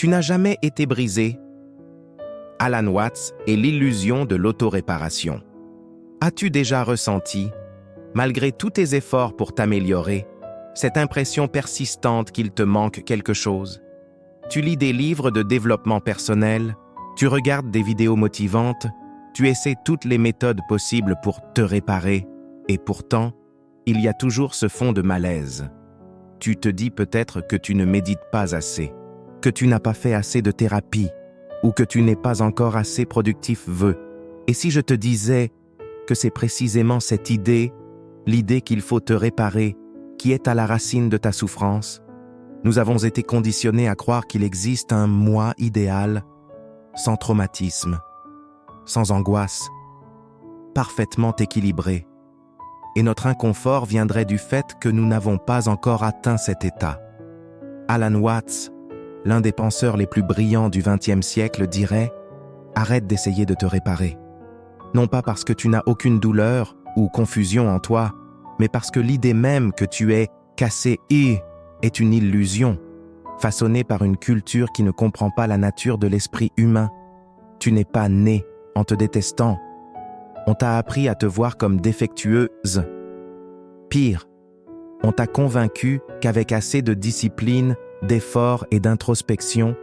Tu n'as jamais été brisé. Alan Watts et l'illusion de l'autoréparation. As-tu déjà ressenti, malgré tous tes efforts pour t'améliorer, cette impression persistante qu'il te manque quelque chose? Tu lis des livres de développement personnel, tu regardes des vidéos motivantes, tu essaies toutes les méthodes possibles pour te réparer, et pourtant, il y a toujours ce fond de malaise. Tu te dis peut-être que tu ne médites pas assez, que tu n'as pas fait assez de thérapie, ou que tu n'es pas encore assez productif. Et si je te disais que c'est précisément cette idée, l'idée qu'il faut te réparer, qui est à la racine de ta souffrance? Nous avons été conditionnés à croire qu'il existe un moi idéal, sans traumatisme, sans angoisse, parfaitement équilibré. Et notre inconfort viendrait du fait que nous n'avons pas encore atteint cet état. Alan Watts, l'un des penseurs les plus brillants du XXe siècle, dirait « Arrête d'essayer de te réparer. Non pas parce que tu n'as aucune douleur ou confusion en toi, mais parce que l'idée même que tu es cassé est une illusion, façonnée par une culture qui ne comprend pas la nature de l'esprit humain. Tu n'es pas né en te détestant. On t'a appris à te voir comme défectueuse. Pire, on t'a convaincu qu'avec assez de discipline, d'effort et d'introspection,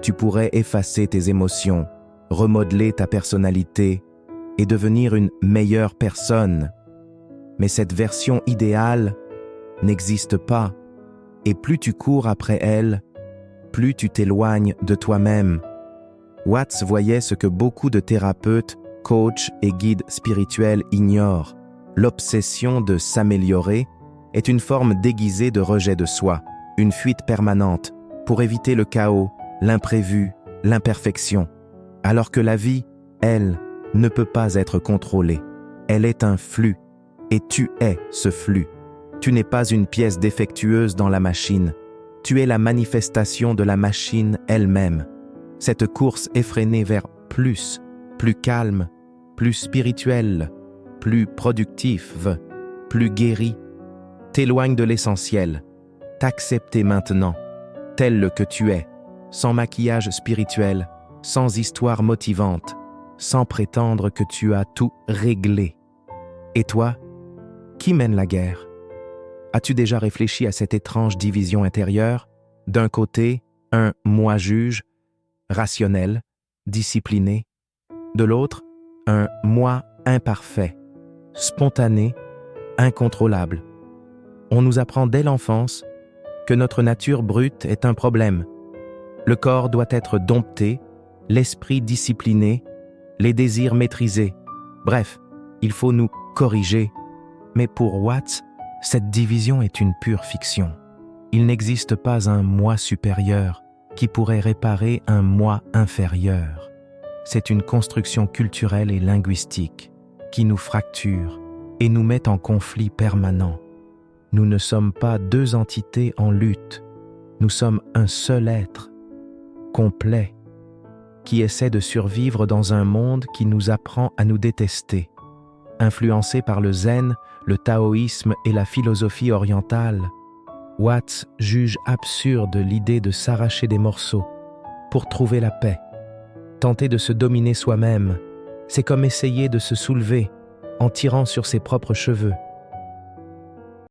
tu pourrais effacer tes émotions, remodeler ta personnalité et devenir une meilleure personne. Mais cette version idéale n'existe pas, et plus tu cours après elle, plus tu t'éloignes de toi-même. Watts voyait ce que beaucoup de thérapeutes, coachs et guides spirituels ignorent. L'obsession de s'améliorer est une forme déguisée de rejet de soi, une fuite permanente pour éviter le chaos, l'imprévu, l'imperfection. Alors que la vie, elle, ne peut pas être contrôlée. Elle est un flux, et tu es ce flux. Tu n'es pas une pièce défectueuse dans la machine. Tu es la manifestation de la machine elle-même. Cette course effrénée vers plus calme, plus spirituel, plus productif, plus guéri, t'éloigne de l'essentiel. T'accepter maintenant, tel que tu es, sans maquillage spirituel, sans histoire motivante, sans prétendre que tu as tout réglé. Et toi, qui mène la guerre? As-tu déjà réfléchi à cette étrange division intérieure? D'un côté, un moi juge, rationnel, discipliné. De l'autre, un moi imparfait, spontané, incontrôlable. On nous apprend dès l'enfance que notre nature brute est un problème. Le corps doit être dompté, l'esprit discipliné, les désirs maîtrisés. Bref, il faut nous corriger. Mais pour Watts, cette division est une pure fiction. Il n'existe pas un moi supérieur qui pourrait réparer un moi inférieur. C'est une construction culturelle et linguistique qui nous fracture et nous met en conflit permanent. Nous ne sommes pas deux entités en lutte. Nous sommes un seul être, complet, qui essaie de survivre dans un monde qui nous apprend à nous détester. Influencé par le zen, le taoïsme et la philosophie orientale, Watts juge absurde l'idée de s'arracher des morceaux pour trouver la paix. Tenter de se dominer soi-même, c'est comme essayer de se soulever en tirant sur ses propres cheveux.